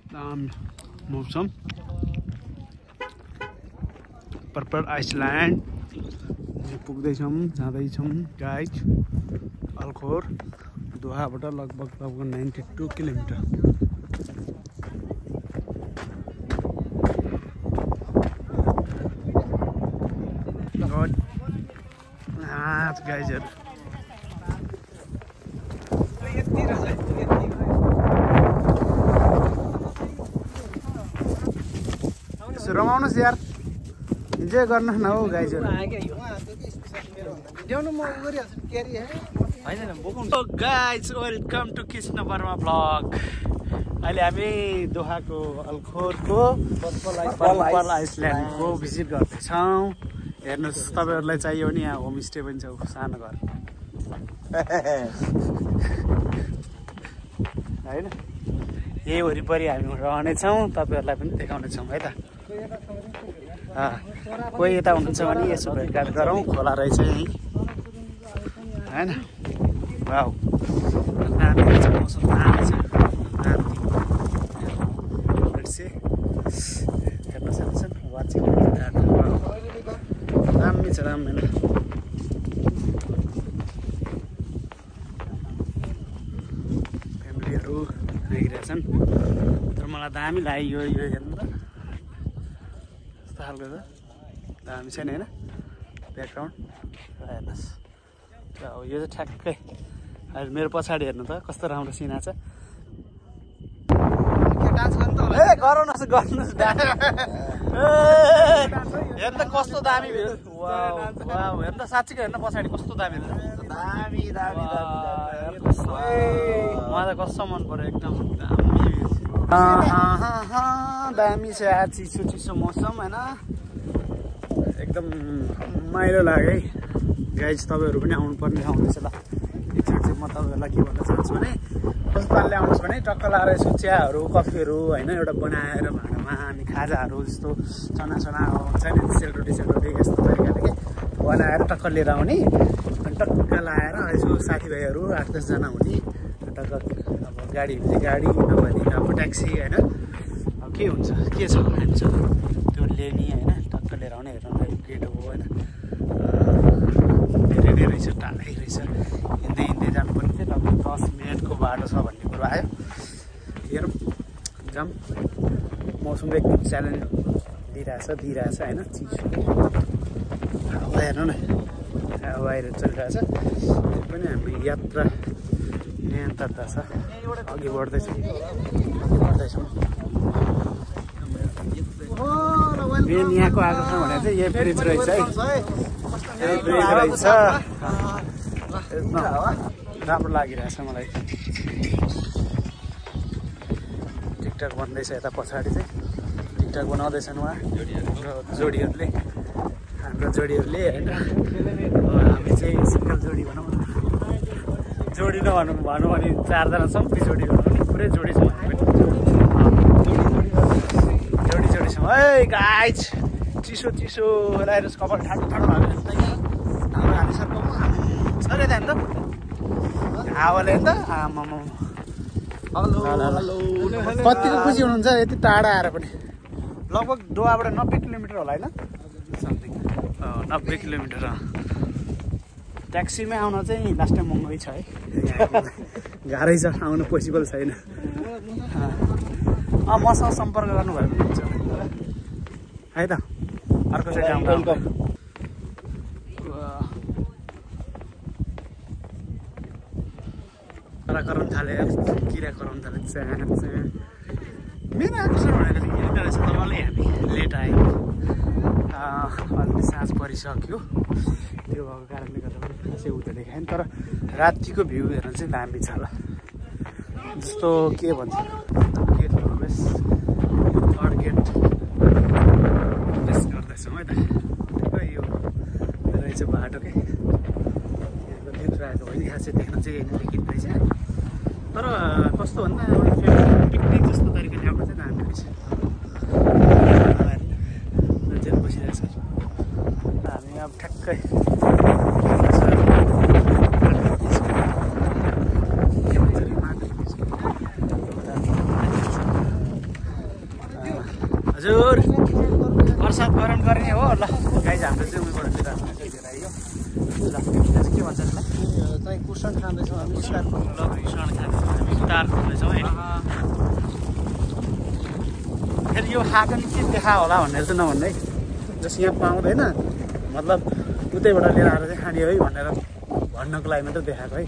मौसम purple island पुग्दैछौँ जाँदैछौँ guys अल्खोर दोहाबाट लगभग 92 किलोमिटर गाइजहरू रमाउनुहोस् यार इन्जोय गर्नुहोस् न हौ गाइजहरू guys welcome to Krishna Verma vlog अहिले हामी दोहाको अल्खोरको पर्पल आइसल्यान्डको भिजिट गर्दैछौँ हेर्नुहोस् तपाईँहरूलाई चाहियो भने यहाँ होमस्टे पनि छ सानो घर होइन यही वरिपरि हामी रहनेछौँ तपाईँहरूलाई पनि देखाउनेछौँ है त कोही यता हुनुहुन्छ भने यसो भेटघाट गरौँ खोला रहेछ यहीँ होइन वाउ दामी रहेछ मौसम दामी छ हेर्न सक्छन् वाचिङ दामी छ दामी फ्यामिलीहरू आइरहेछन् तर मलाई दामी लाग्यो यो हेर्नु त यस्तो खालको त दामी छ नि होइन ब्याकग्राउन्ड हेर्नुहोस् अब यो चाहिँ ठ्याक्कै अहिले मेरो पछाडि हेर्नु त कस्तो राम्रो सिना छ गर्नुहोस् हेर्नु त कस्तो दामी भयो हेर्नु त साँच्चीको हेर्नु पछाडि कस्तो दामी मलाई त कस्तो मन पर्यो एकदम दामी छ यार चिसो चिसो मौसम होइन एकदम माइलो लाग्यो है गाइज तपाईँहरू पनि आउनुपर्ने आउँदैछ ल एकचोटि चाहिँ म तपाईँहरूलाई के भन्न चाहन्छु भने कस्तो पाराले आउनुहोस् भने टक्क लाएर यसो चियाहरू कफीहरू होइन एउटा बनाएर भाँडामा अनि खाजाहरू जस्तो चना हुन्छ नि सेलरोटी यस्तो तरिकाले के बनाएर टक्क लिएर आउने अनि टक्क लाएर यसो साथीभाइहरू 8-10 जना हुने टक्क अब गाडी हुने गाडी नभएदेखि अब ट्याक्सी होइन अब के हुन्छ के छ हुन्छ त्यो लिने होइन टक्क लिएर आउने हेर्नुलाई गेट हो होइन धेरै नै रहेछ टाढै रहेछ हिँड्दै जानुपर्ने थियो लगभग 10 मिनटको बाटो छ भन्ने कुरो आयो हेरौँ जाऊँ मौसम एकदम च्यालेन्ज दिइरहेछ होइन चिसो हावा हेर्नु न हावा आएर चलिरहेछ त्यो पनि हामी यात्रा निरन्तरता छ अघि बढ्दैछौँ मेन यहाँको आकर्षण भनेर चाहिँ यो ब्रिज रहेछ है यो ब्रिज रहेछ राम्रो लागिरहेछ मलाई टिकटक बन्दैछ यता पछाडि चाहिँ टिकटक बनाउँदैछन् उहाँ जोडीहरूले हाम्रो जोडीहरूले होइन हामी चाहिँ सिङ्गल जोडी भनौँ जोडी नभनौँ भने 4 जना छौँ ती जोडी भनौँ पुरै जोडी छौँ हामी पनि जोडी छौँ है गाइज चिसो लगाएर कपाल ठाडो भएको हालिसक्नु सर यता हेर्नु त हावाले हेर्नु त आमामा कतिको खुसी हुनुहुन्छ यति टाढा आएर पनि लगभग दोहाबाट 90 किलोमिटर होला होइन समथिङ 90 किलोमिटर ट्याक्सीमै आउन चाहिँ लास्ट टाइम महँगै छ है गाह्रै छ आउनु पोसिबल छैन मसँग सम्पर्क गर्नुभयो भने हुन्छ है त अर्को साइड आउँदा कराउन थाले किरा कराउन थाले मेन आकर्षण भनेको चाहिँ यहाँनिर रहेछ तर अलि हामी लेट आयौँ अलिकति साँझ परिसक्यो त्यो भएको कारणले गर्दा पनि खासै उता देखाएन तर रातिको भ्यू हेर्न चाहिँ दामी छ ल जस्तो के भन्छ गेट प्रवेश थर्ड गेट प्रवेश गर्दैछौँ है त ठिकै यो रहेछ बाटो के यहाँको भित्र आएको होइन खासै देख्न चाहिँ यही देखिँदैछ तर कस्तो भन्दा एउटा पिकनिक जस्तो तरिकाले आउनु चाहिँ दामी रहेछ बसिरहेछ हामी अब ठ्याक्कै हजुर प्रसाद गरम गर्ने हो ल गाइज हाम्रो चाहिँ उयोबाट लिएर आइयो ल के भन्छ त्यसलाई चाहिँ कुसन खाँदैछौँ हामी ल कुसन खाँदैछौँ हामी स्टार खाँदैछौँ है फेरि यो खाएको नि के देखा होला भनेर चाहिँ नभन्दै जस यहाँ पाउँदैन मतलब उतैबाट लिएर आएर चाहिँ खाने है भनेर भन्नको लागि मात्रै देखाएको है